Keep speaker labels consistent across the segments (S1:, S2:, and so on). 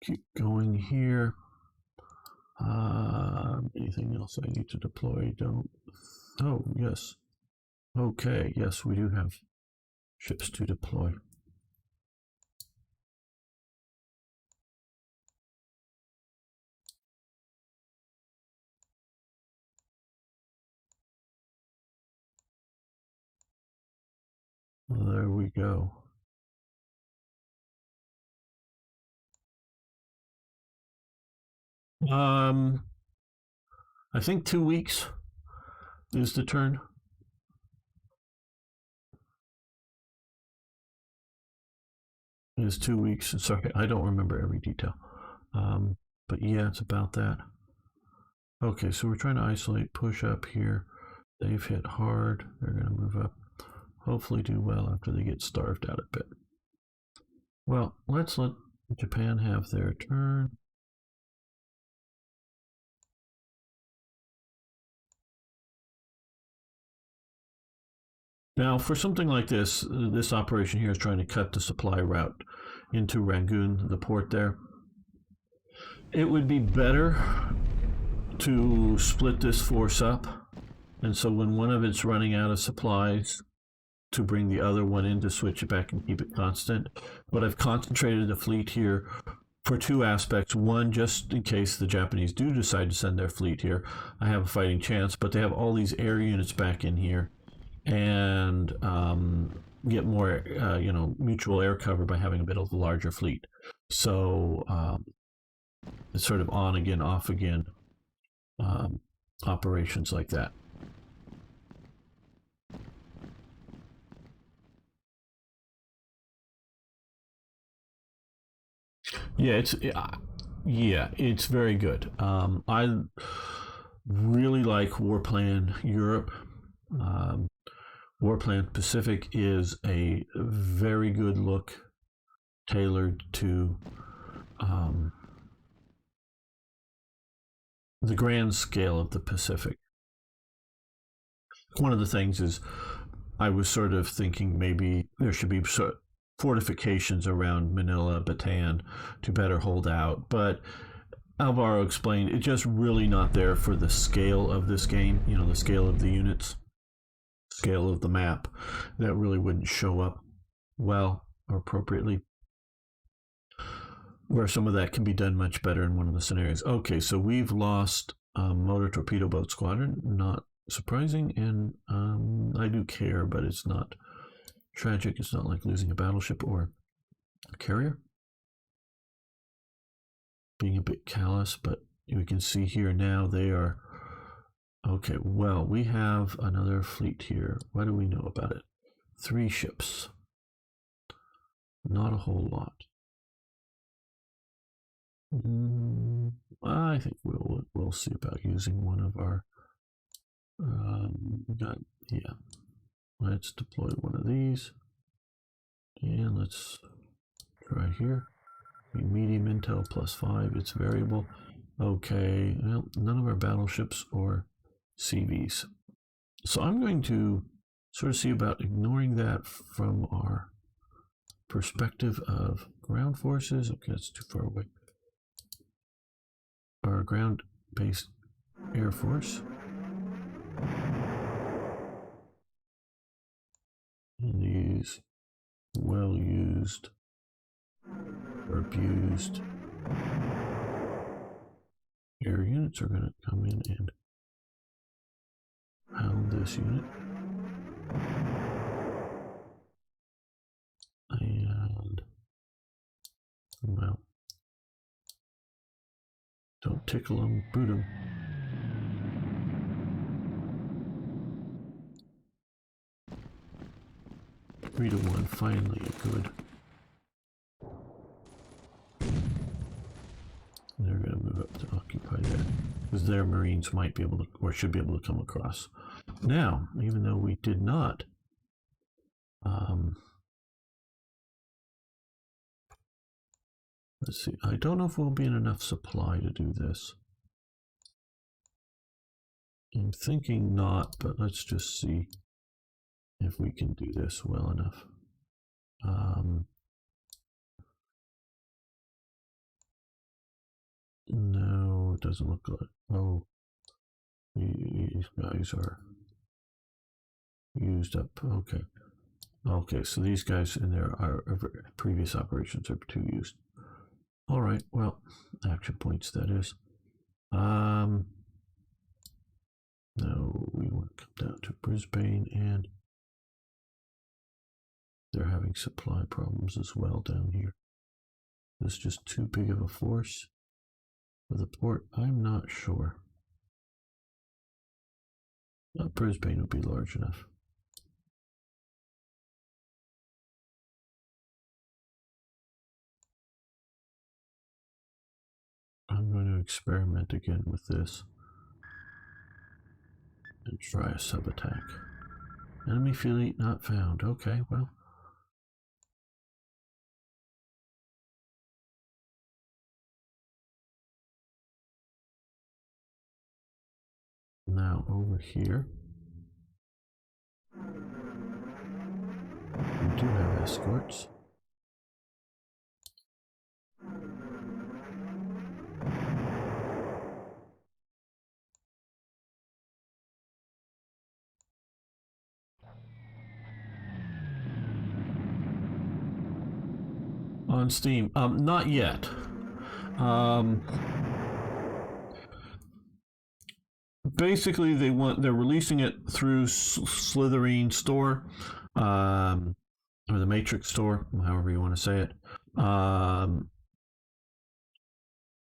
S1: keep going here. Anything else I need to deploy? Don't. Oh, yes. Okay, yes, we do have ships to deploy. Well, there we go. I think 2 weeks is the turn. Is 2 weeks. Sorry, I don't remember every detail. But yeah, it's about that. Okay, so we're trying to isolate, push up here. They've hit hard. They're going to move up. Hopefully do well after they get starved out a bit. Well, let's let Japan have their turn. Now, for something like this, this operation here is trying to cut the supply route into Rangoon, the port there. It would be better to split this force up, and so when one of it's running out of supplies, to bring the other one in to switch it back and keep it constant. But I've concentrated the fleet here for two aspects. One, just in case the Japanese do decide to send their fleet here, I have a fighting chance, but they have all these air units back in here, and get more, mutual air cover by having a bit of a larger fleet. So it's sort of on again, off again operations like that. It's very good. I really like WarPlan Europe. Um, WarPlan Pacific is a very good look, tailored to the grand scale of the Pacific. One of the things is I was sort of thinking maybe there should be fortifications around Manila, Bataan to better hold out, but Alvaro explained it's just really not there for the scale of this game, the scale of the units, scale of the map. That really wouldn't show up well or appropriately. Where some of that can be done much better in one of the scenarios. Okay, so we've lost motor torpedo boat squadron. Not surprising, and I do care, but it's not tragic. It's not like losing a battleship or a carrier. Being a bit callous, but we can see here now they are. Okay, well, we have another fleet here. What do we know about it? 3 ships. Not a whole lot. I think we'll see about using one of our. Yeah. Let's deploy one of these, and let's try here. Medium intel +5. It's variable. Okay. Well, none of our battleships or CVs. So I'm going to sort of see about ignoring that from our perspective of ground forces. Okay, that's too far away. Our ground-based air force. And these well-used or abused air units are going to come in and pound this unit. And, well, don't tickle them, boot them. Three to one, finally a good. They're going to move up to occupy that, because their Marines might be able to, or should be able to come across. Now, even though we did not, let's see, I don't know if we'll be in enough supply to do this. I'm thinking not, but let's just see if we can do this well enough. it doesn't look like. Oh, these guys are used up. Okay. Okay, so these guys in there are previous operations are too used. All right, well, action points, that is. No, we want to come down to Brisbane, and they're having supply problems as well down here. Is this just too big of a force for the port? I'm not sure. Brisbane would be large enough. I'm going to experiment again with this and try a sub-attack. Enemy fleet not found. Okay, well. Now over here, we do have escorts. On Steam, not yet. Basically, they're releasing it through Slytherin Store, or the Matrix Store, however you want to say it,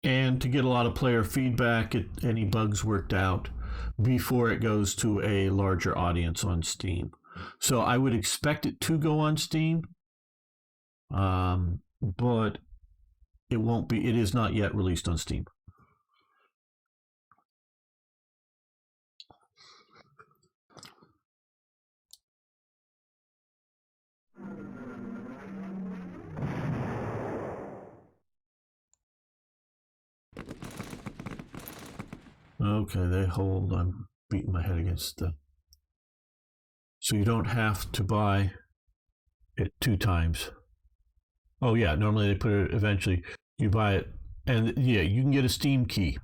S1: and to get a lot of player feedback, any bugs worked out before it goes to a larger audience on Steam. So I would expect it to go on Steam, but it won't be. It is not yet released on Steam. Okay, they hold. I'm beating my head against the. So you don't have to buy it 2 times. Oh yeah, normally they put it eventually. You buy it, and yeah, you can get a Steam key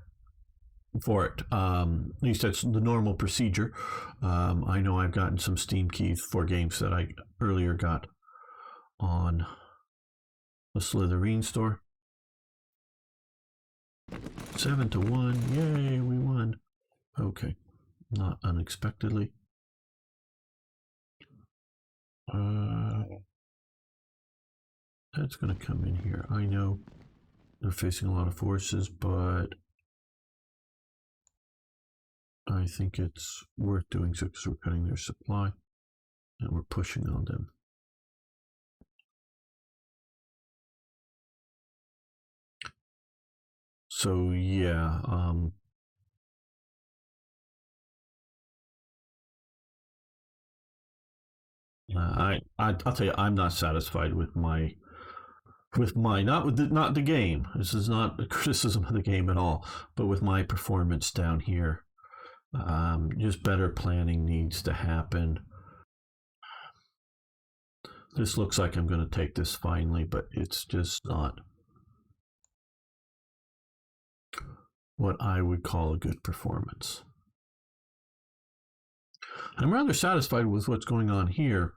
S1: for it. At least that's the normal procedure. I know I've gotten some Steam keys for games that I earlier got on the Slytherin Store. 7-1, yay, we won. Okay, not unexpectedly. That's going to come in here. I know they're facing a lot of forces, but I think it's worth doing so because we're cutting their supply and we're pushing on them. So yeah, I'll tell you, I'm not satisfied with my not the game. This is not a criticism of the game at all, but with my performance down here. Just better planning needs to happen. This looks like I'm going to take this finally, but it's just not what I would call a good performance. I'm rather satisfied with what's going on here.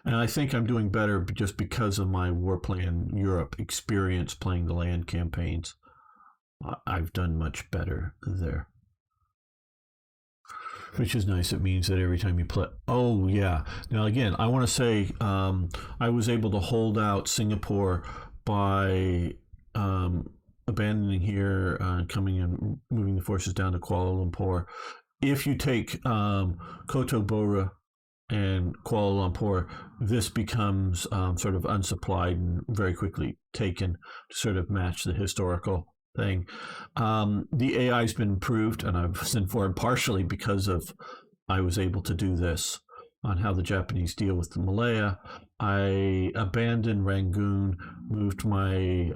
S1: And I think I'm doing better just because of my WarPlan Europe experience playing the land campaigns. I've done much better there. Which is nice. It means that every time you play. Oh, yeah. Now, again, I want to say I was able to hold out Singapore by abandoning here, coming and moving the forces down to Kuala Lumpur. If you take Kota Bora and Kuala Lumpur, this becomes sort of unsupplied and very quickly taken to sort of match the historical thing. The AI's been improved, and I was informed partially because of I was able to do this on how the Japanese deal with the Malaya. I abandoned Rangoon, moved my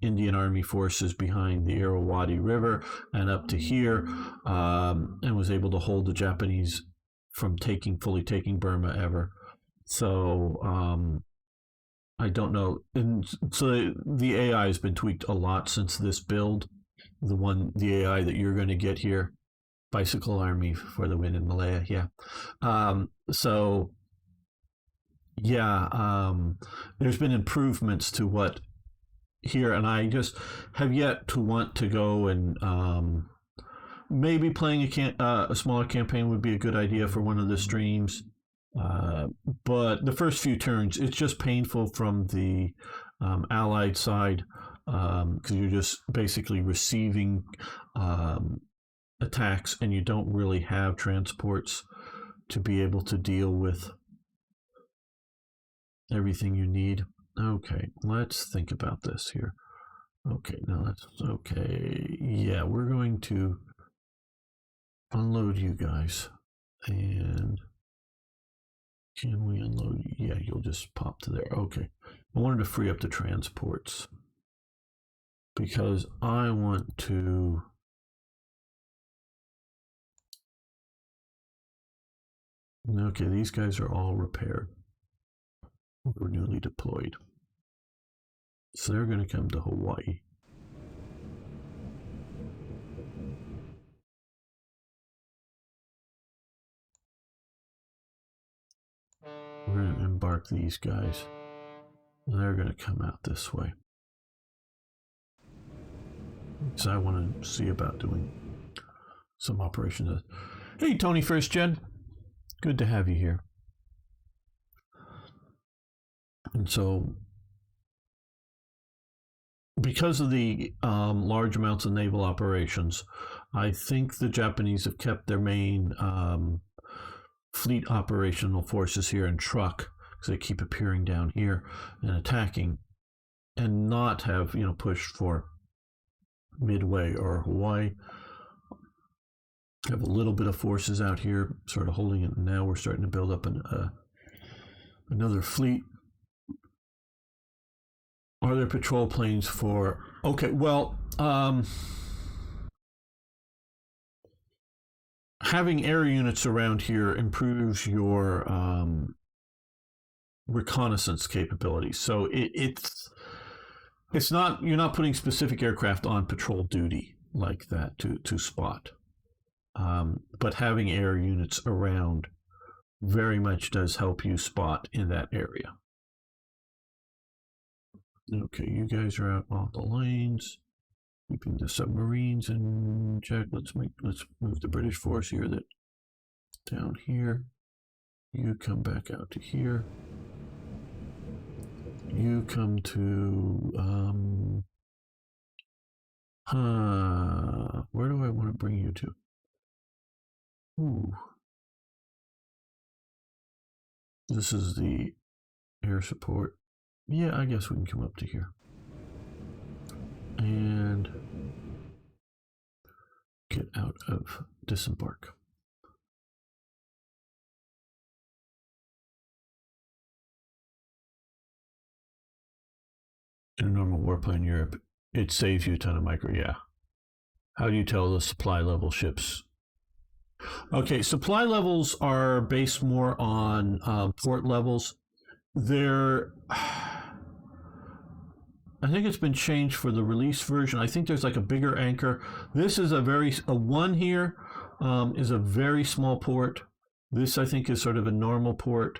S1: Indian Army forces behind the Irrawaddy River and up to here, and was able to hold the Japanese from fully taking Burma ever. So I don't know. And so the AI has been tweaked a lot since this build. The AI that you're going to get here, Bicycle Army for the win in Malaya. Yeah. So yeah, there's been improvements to what here, and I just have yet to want to go and maybe playing a smaller campaign would be a good idea for one of the streams. Uh, but the first few turns, it's just painful from the allied side because you're just basically receiving um, attacks and you don't really have transports to be able to deal with everything you need. Okay, let's think about this here. Okay, now that's okay. Yeah, we're going to unload you guys. And can we unload you? Yeah, you'll just pop to there. Okay. I wanted to free up the transports because I want to. Okay, these guys are all repaired. We're newly deployed. So they're going to come to Hawaii. We're going to embark these guys. And they're going to come out this way. So I want to see about doing some operations. Hey, Tony First Gen. Good to have you here. And so, because of the large amounts of naval operations, I think the Japanese have kept their main fleet operational forces here in Truk because they keep appearing down here and attacking, and not have pushed for Midway or Hawaii. Have a little bit of forces out here, sort of holding it. Now we're starting to build up another fleet. Are there patrol planes for? Okay, well, having air units around here improves your reconnaissance capabilities. So it's not, you're not putting specific aircraft on patrol duty like that to spot. But having air units around very much does help you spot in that area. Okay, you guys are out on the lanes, keeping the submarines in check. Let's move the British force here that down here. You come back out to here. You come to where do I want to bring you to? Ooh. This is the air support. Yeah, I guess we can come up to here. And get out of disembark. In a normal warplane in Europe, it saves you a ton of micro. Yeah. How do you tell the supply level ships? Okay, supply levels are based more on port levels. They're, I think it's been changed for the release version. I think there's like a bigger anchor. This is a one here is a very small port. This I think is sort of a normal port.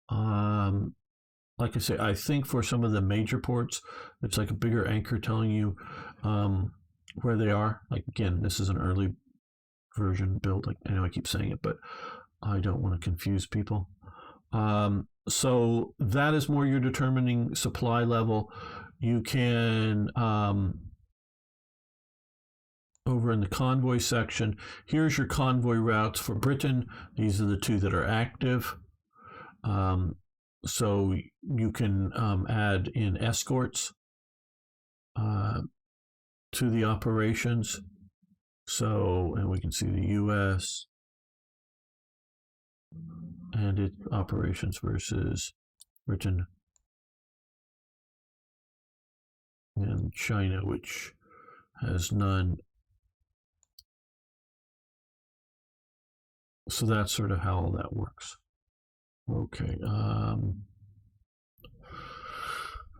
S1: Like I say, I think for some of the major ports, it's like a bigger anchor telling you where they are. Like again, this is an early version build. Like I know I keep saying it, but I don't want to confuse people. So that is more you're determining supply level. You can over in the convoy section. Here's your convoy routes for Britain. These are the two that are active. So you can add in escorts to the operations. So, and we can see the U.S. and its operations versus Britain and China, which has none. So that's sort of how all that works. Okay.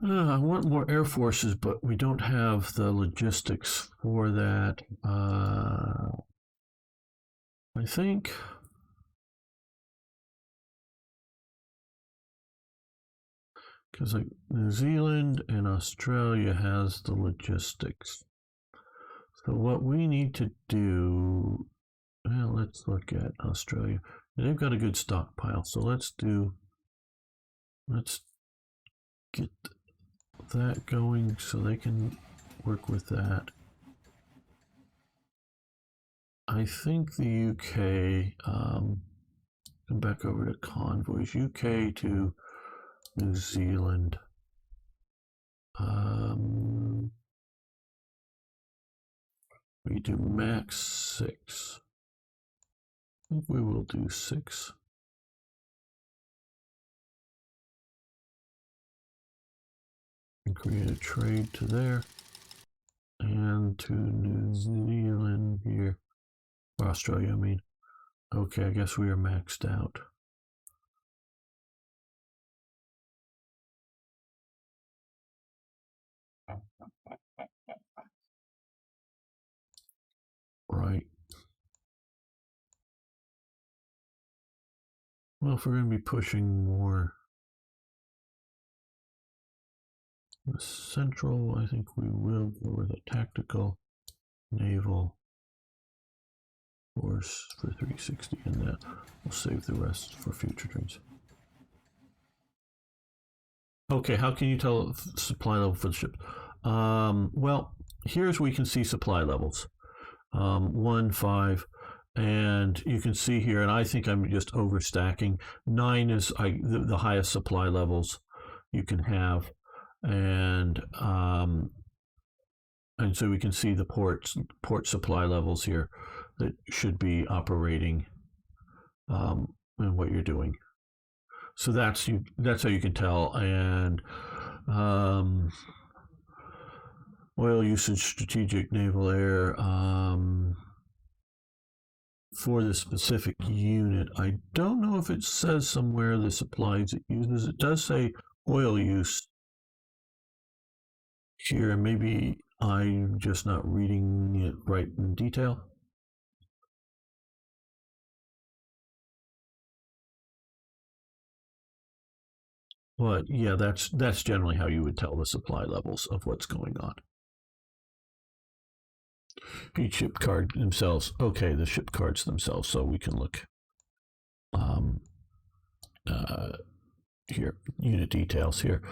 S1: I want more air forces, but we don't have the logistics for that. I think because like New Zealand and Australia has the logistics. So what we need to do, well, let's look at Australia. They've got a good stockpile, so let's get that going so they can work with that. I think the UK, come back over to convoys, UK to New Zealand. We do max 6. I think we will do 6. And create a trade to there. And to New Zealand here. Or Australia, I mean. Okay, I guess we are maxed out. Right. Well, if we're going to be pushing more central, I think we will go with a tactical naval force for 360, and that we'll save the rest for future turns. Okay, how can you tell supply level for the ship? Well, here's where we can see supply levels. 1, 5, and you can see here, and I think I'm just overstacking. 9 is the highest supply levels you can have, and so we can see the port supply levels here that should be operating in what you're doing. So that's how you can tell. And oil usage, strategic naval air. For the specific unit, I don't know if it says somewhere the supplies it uses. It does say oil use here. Maybe I'm just not reading it right in detail. But yeah, that's generally how you would tell the supply levels of what's going on. Each ship card themselves. Okay, the ship cards themselves. So we can look here, unit details here.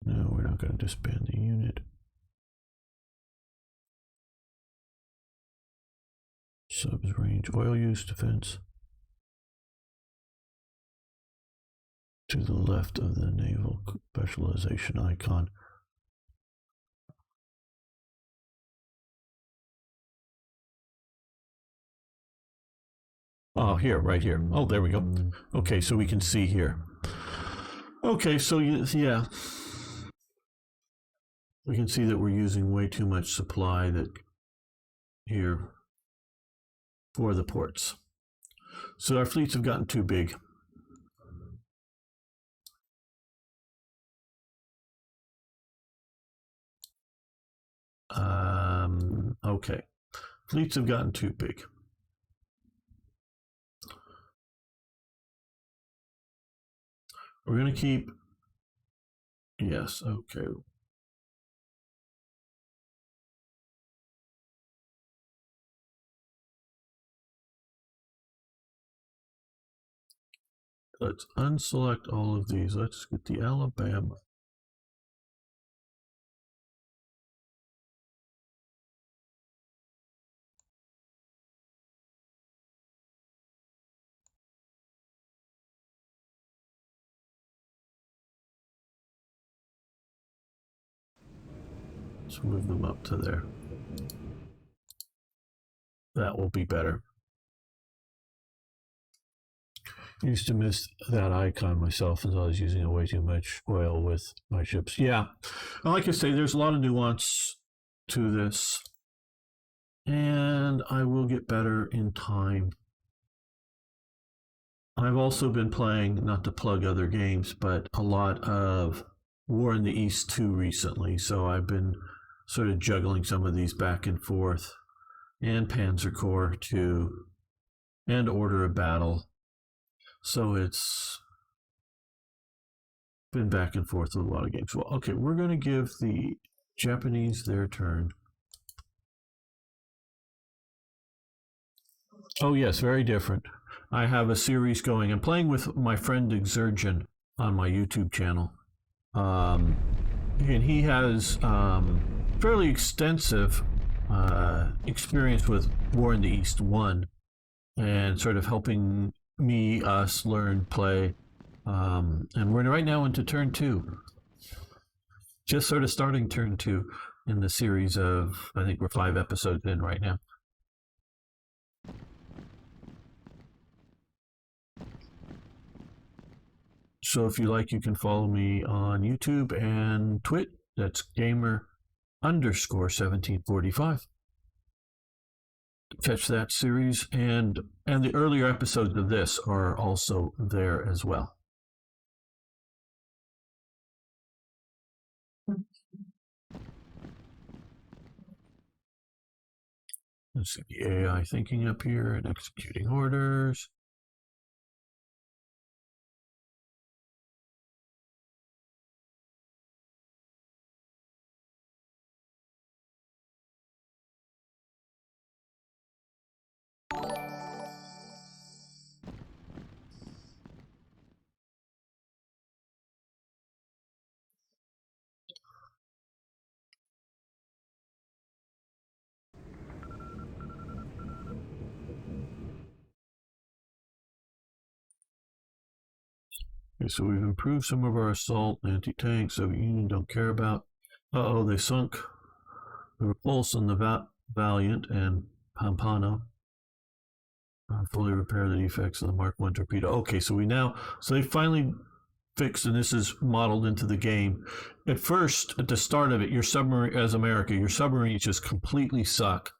S1: No, we're not going to disband the unit. Subs range, oil use, defense. To the left of the naval specialization icon. Oh, here, right here. Oh, there we go. Okay, so we can see here. Okay, so yeah. We can see that we're using way too much supply that here for the ports. So our fleets have gotten too big. Okay. Fleets have gotten too big. We're going to keep. Yes, okay. Let's unselect all of these. Let's get the Alabama. Let's move them up to there. That will be better. I used to miss that icon myself as I was using way too much oil with my ships. Yeah, like I say, there's a lot of nuance to this. And I will get better in time. I've also been playing, not to plug other games, but a lot of War in the East 2 recently. So I've been sort of juggling some of these back and forth, and Panzer Corps 2, and Order of Battle. So it's been back and forth with a lot of games. Well, okay, we're going to give the Japanese their turn. Oh, yes, very different. I have a series going. I'm playing with my friend Exergen on my YouTube channel. And he has fairly extensive experience with War in the East 1 and sort of helping us learn, play. And we're right now into turn 2. Just sort of starting turn 2 in the series of, I think we're 5 episodes in right now. So if you like, you can follow me on YouTube and Twit. That's gamer_1745. Catch that series, and the earlier episodes of this are also there as well. Let's see the AI thinking up here and executing orders. Okay, so we've improved some of our assault, anti-tank, Soviet Union don't care about. Uh-oh, they sunk the Repulse on the Valiant and Pampano. Fully repair the defects of the Mark 1 torpedo. Okay, so they finally fixed, and this is modeled into the game. At first, at the start of it, your submarine, as America, your submarines just completely suck.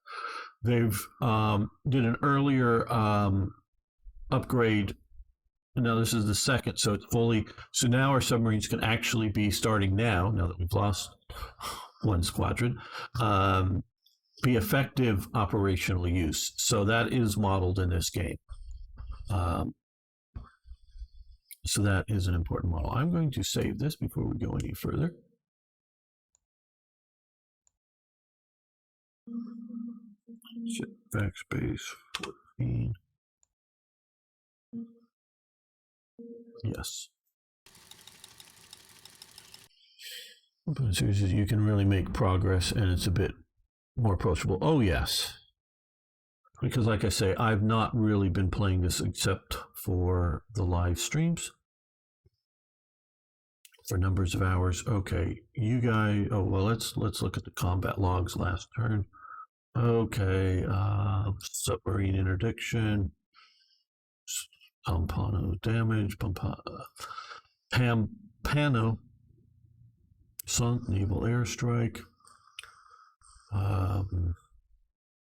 S1: They've did an earlier upgrade. Now this is the second, so it's fully. So now our submarines can actually be starting now that we've lost one squadron, be effective operational use. So that is modeled in this game. So that is an important model. I'm going to save this before we go any further. Set backspace 14. Yes. You can really make progress, and it's a bit more approachable. Oh, yes. Because like I say, I've not really been playing this except for the live streams. For numbers of hours. Okay, you guys, oh, well, let's look at the combat logs last turn. Okay, submarine interdiction. Pampano damage. Pampano sunk, naval airstrike.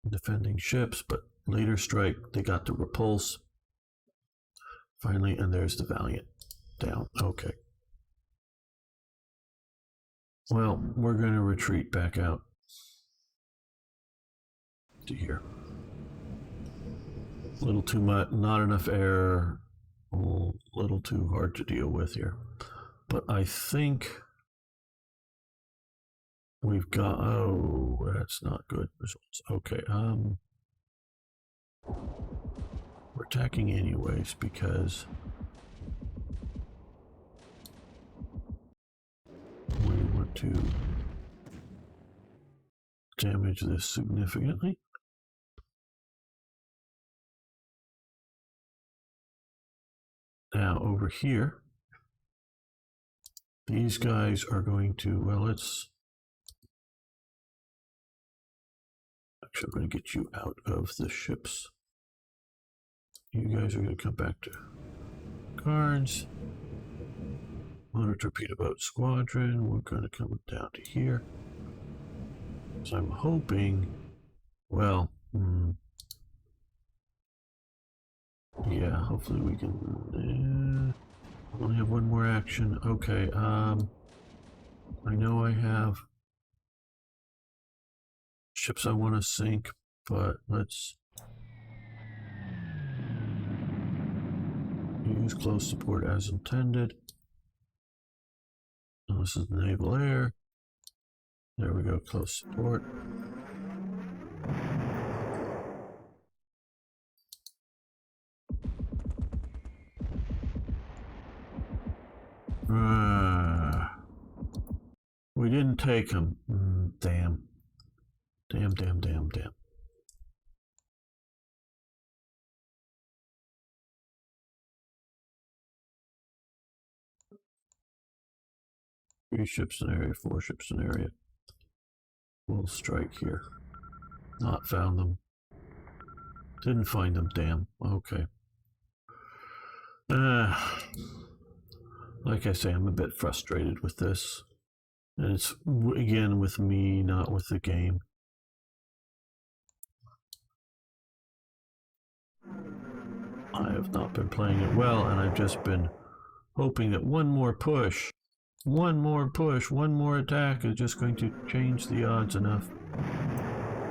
S1: Defending ships, but later strike, they got the Repulse. Finally, and there's the Valiant down. Okay. Well, we're going to retreat back out to here. A little too much, not enough air, a little too hard to deal with here. But I think we've got, oh, that's not good results. Okay, we're attacking anyways because we want to damage this significantly. Now over here, these guys are going to, well, let's, actually I'm going to get you out of the ships. You guys are going to come back to guards. Motor torpedo boat squadron, we're going to come down to here. So I'm hoping, well, hopefully we can... only have one more action. Okay, I know I have ships I want to sink, but let's use close support as intended. Oh, this is naval air. There we go, close support. We didn't take him. Damn. Damn. 3 ships in area, 4 ships in area. We'll strike here. Not found them. Didn't find them, damn. Okay. Like I say, I'm a bit frustrated with this. And it's, again, with me, not with the game. I have not been playing it well, and I've just been hoping that one more push, one more attack is just going to change the odds enough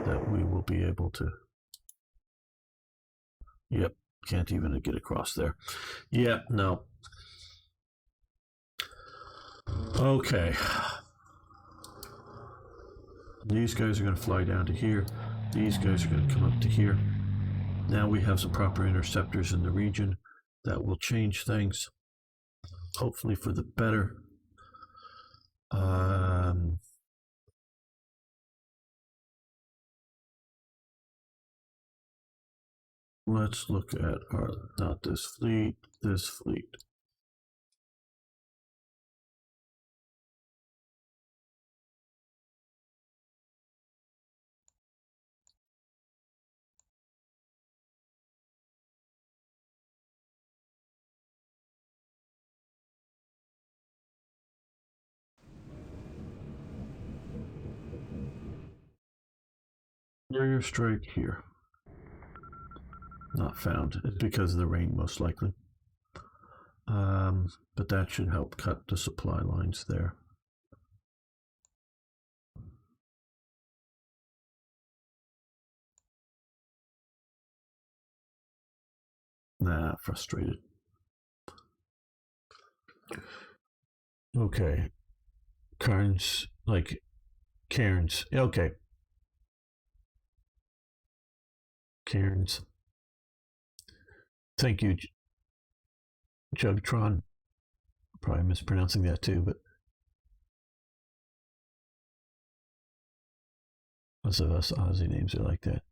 S1: that we will be able to... Yep, can't even get across there. Yep, no. Okay. These guys are going to fly down to here. These guys are going to come up to here. Now we have some proper interceptors in the region. That will change things, hopefully for the better. Let's look at our, not this fleet, this fleet. Carrier strike here. Not found. It's because of the rain, most likely. But that should help cut the supply lines there. Nah, frustrated. Okay. Cairns, like Cairns. Okay. Cairns. Thank you, Jugtron. Probably mispronouncing that too, but most of us Aussie names are like that.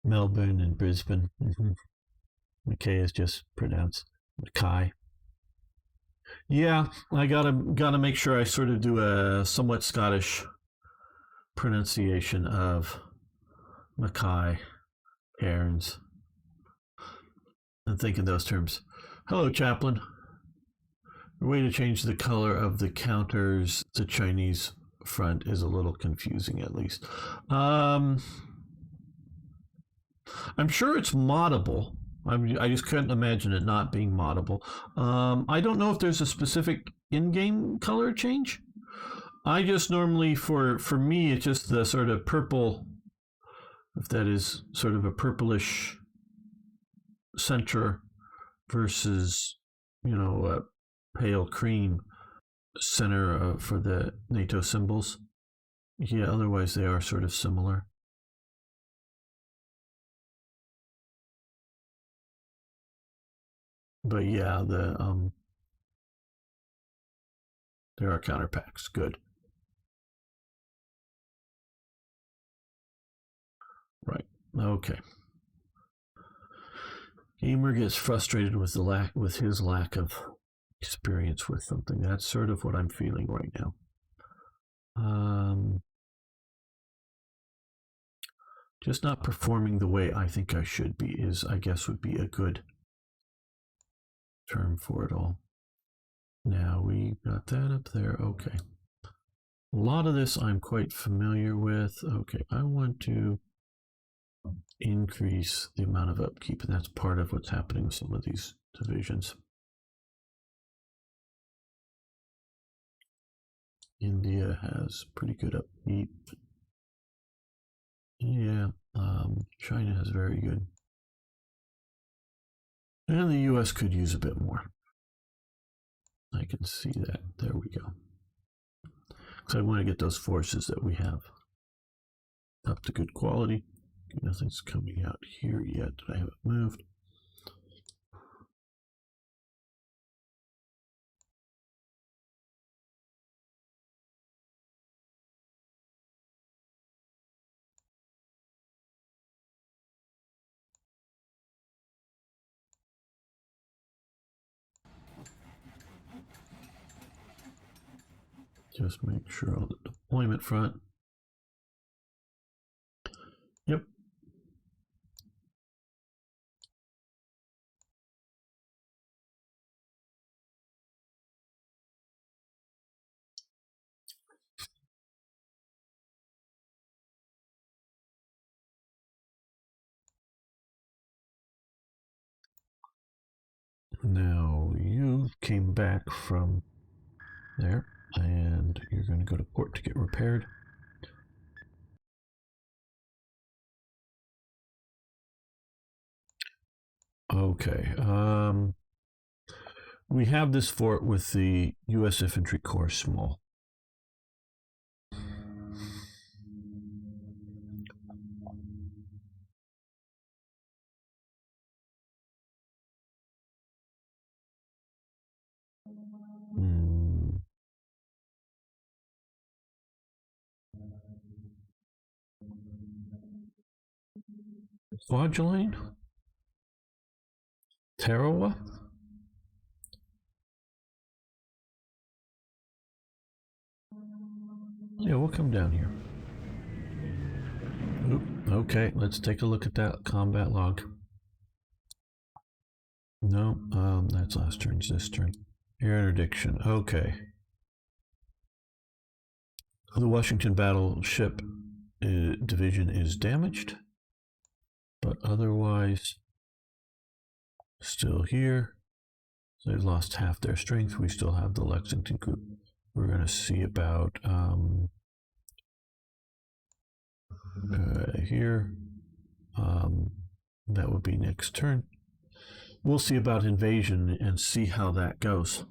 S1: Melbourne and Brisbane. Mackay is just pronounced Mackay. Yeah, I gotta make sure I sort of do a somewhat Scottish pronunciation of Mackay, Cairns, and think in those terms. Hello, Chaplain. The way to change the color of the counters to Chinese front is a little confusing, at least. I'm sure it's moddable. I just couldn't imagine it not being moddable. I don't know if there's a specific in-game color change. I just normally, for me, it's just the sort of purple, if that is sort of a purplish center versus, pale cream center for the NATO symbols. Yeah, otherwise they are sort of similar. But yeah, there are counter packs. Good. Right. Okay. Gamer gets frustrated with his lack of experience with something. That's sort of what I'm feeling right now. Just not performing the way I think I should be is, I guess, would be a good term for it all. Now we got that up there. Okay. A lot of this I'm quite familiar with. Okay, I want to increase the amount of upkeep, and that's part of what's happening with some of these divisions. India has pretty good upkeep. Yeah, China has very good. And the US could use a bit more. I can see that. There we go. Because I want to get those forces that we have up to good quality. Nothing's coming out here yet. I haven't moved. Just make sure on the deployment front. Yep. Now you came back from there, and you're going to go to port to get repaired. Okay. We have this fort with the U.S. Infantry Corps small. Hmm. Kwajalein? Tarawa? Yeah, we'll come down here. Oop, okay, let's take a look at that combat log. No, that's last turn's this turn. Air interdiction. Okay. The Washington battleship division is damaged, but otherwise still here. They've lost half their strength. We still have the Lexington group. We're going to see about here. That would be next turn. We'll see about invasion and see how that goes.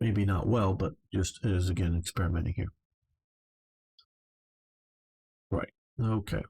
S1: Maybe not well, but just as again experimenting here. Right. Okay.